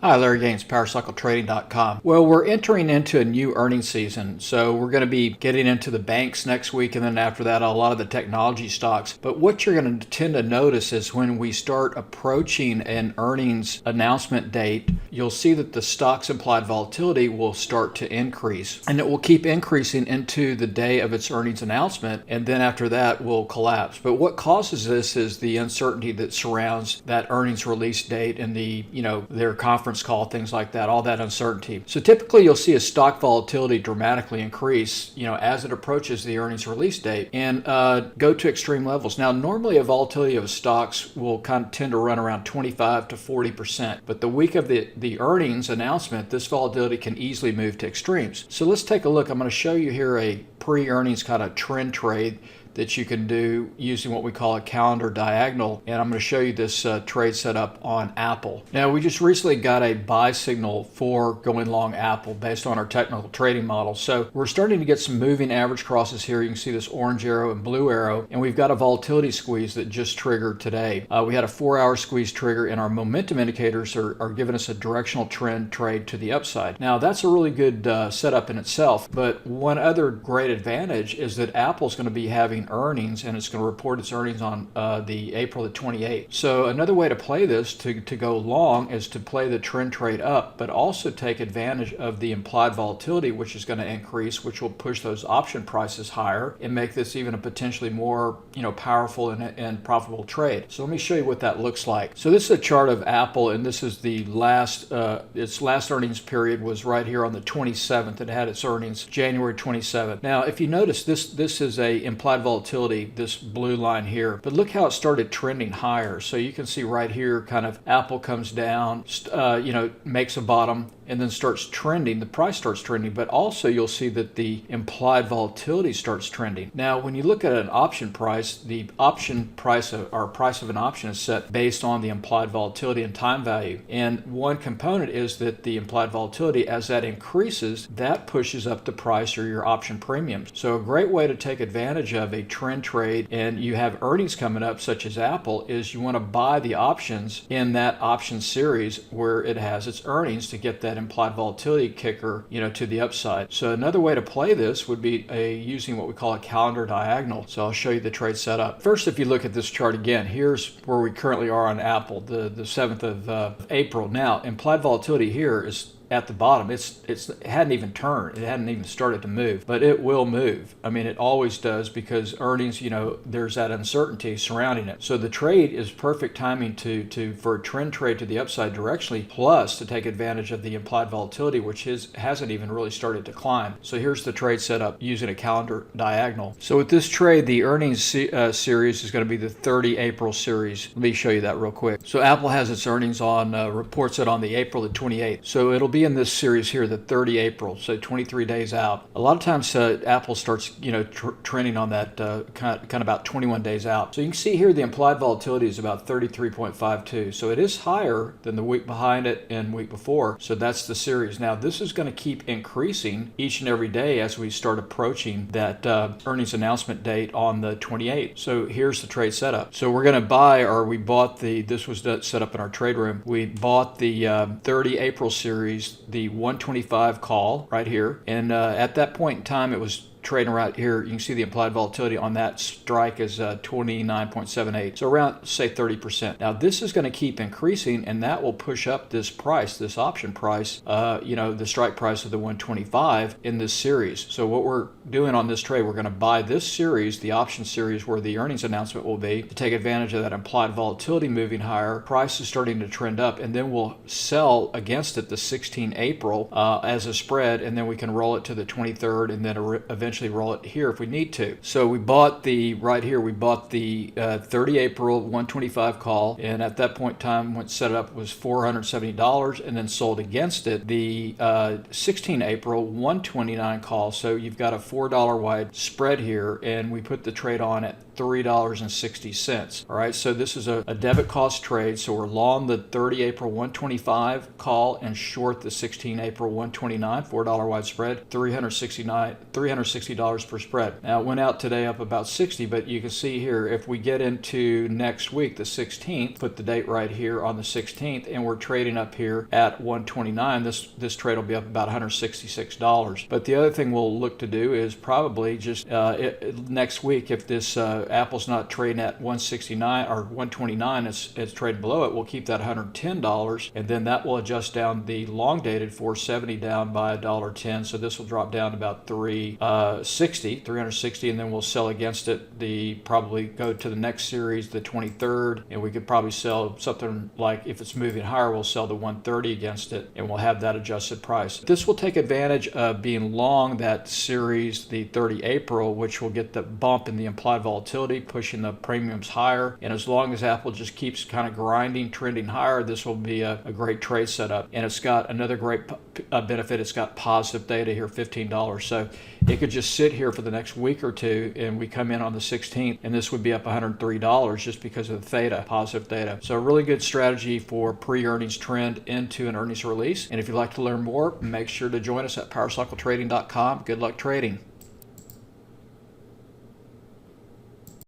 Hi, Larry Gaines, PowerCycleTrading.com. Well, we're entering into a new earnings season, so we're going to be getting into the banks next week, and then after that, a lot of the technology stocks. But what you're going to tend to notice is when we start approaching an earnings announcement date, you'll see that the stock's implied volatility will start to increase, and it will keep increasing into the day of its earnings announcement, and then after that will collapse. But what causes this is the uncertainty that surrounds that earnings release date and their conference call, things like that, all that uncertainty. So typically you'll see a stock volatility dramatically increase, as it approaches the earnings release date and go to extreme levels. Now, normally a volatility of stocks will kind of tend to run around 25 to 40%, but the week of the earnings announcement, this volatility can easily move to extremes. So let's take a look. I'm going to show you here a pre-earnings kind of trend trade that you can do using what we call a calendar diagonal, and I'm going to show you this trade setup on Apple. Now, we just recently got a buy signal for going long Apple based on our technical trading model. So we're starting to get some moving average crosses here. You can see this orange arrow and blue arrow, and we've got a volatility squeeze that just triggered today. We had a 4-hour squeeze trigger, and our momentum indicators are giving us a directional trend trade to the upside. Now, that's a really good setup in itself, but one other great advantage is that Apple's going to be having earnings, and it's going to report its earnings on the April the 28th. So another way to play this to go long is to play the trend trade up, but also take advantage of the implied volatility, which is going to increase, which will push those option prices higher and make this even a potentially more powerful and profitable trade. So let me show you what that looks like. So this is a chart of Apple, and this is the last its last earnings period was right here on the 27th. It had its earnings January 27th. Now, if you notice, this is a implied volatility, this blue line here, but look how it started trending higher. So you can see right here, kind of Apple comes down, makes a bottom, and then starts trending. The price starts trending, but also you'll see that the implied volatility starts trending. Now, when you look at an option price, the option price or price of an option is set based on the implied volatility and time value. And one component is that the implied volatility, as that increases, that pushes up the price or your option premiums. So a great way to take advantage of a trend trade and you have earnings coming up, such as Apple, is you want to buy the options in that option series where it has its earnings to get that implied volatility kicker, to the upside. So another way to play this would be using what we call a calendar diagonal. So I'll show you the trade setup. First, if you look at this chart again, here's where we currently are on Apple, the 7th of April. Now, implied volatility here is at the bottom. It hadn't even turned. It hadn't even started to move, but it will move. I mean, it always does, because earnings, there's that uncertainty surrounding it. So the trade is perfect timing for a trend trade to the upside directionally, plus to take advantage of the implied volatility, which hasn't even really started to climb. So here's the trade setup using a calendar diagonal. So with this trade, the earnings series is going to be the 30 April series. Let me show you that real quick. So Apple has its earnings on, reports it on the April the 28th. So it'll be in this series here, the 30 April, so 23 days out. A lot of times Apple starts, trending on that kind of about 21 days out. So you can see here the implied volatility is about 33.52. So it is higher than the week behind it and week before. So that's the series. Now, this is going to keep increasing each and every day as we start approaching that earnings announcement date on the 28th. So here's the trade setup. So we're going to we bought this was set up in our trade room. We bought the 30 April series, the 125 call right here, and at that point in time it was trading right here. You can see the implied volatility on that strike is 29.78, so around, say, 30%. Now this is going to keep increasing, and that will push up this price, this option price, the strike price of the 125 in this series. So what we're doing on this trade, we're going to buy this series, the option series where the earnings announcement will be, to take advantage of that implied volatility moving higher, price is starting to trend up, and then we'll sell against it the 16 April as a spread, and then we can roll it to the 23rd, and then eventually roll it here if we need to. So we bought the 30 April 125 call, and at that point in time when set it up was $470, and then sold against it the 16 April 129 call. So you've got a $4 wide spread here, and we put the trade on at $3.60. All right, so this is a debit cost trade. So we're long the 30 April 125 call and short the 16 April 129, $4 wide spread, $360 per spread. Now it went out today up about 60, but you can see here if we get into next week, the 16th, put the date right here on the 16th, and we're trading up here at 129. This trade will be up about $166. But the other thing we'll look to do is probably just next week, if this Apple's not trading at 169 or 129, it's trading below it, we'll keep that $110, and then that will adjust down the long dated 470 down by $1.10. So this will drop down to about 360, and then we'll sell against it. Probably go to the next series, the 23rd, and we could probably sell something like, if it's moving higher, we'll sell the 130 against it, and we'll have that adjusted price. This will take advantage of being long that series, the 30 April, which will get the bump in the implied volatility, pushing the premiums higher. And as long as Apple just keeps kind of grinding, trending higher, this will be a great trade setup. And it's got another great benefit. It's got positive data here, $15. So it could just sit here for the next week or two, and we come in on the 16th, and this would be up $103 just because of the theta, positive theta. So a really good strategy for pre-earnings trend into an earnings release. And if you'd like to learn more, make sure to join us at powercycletrading.com. Good luck trading.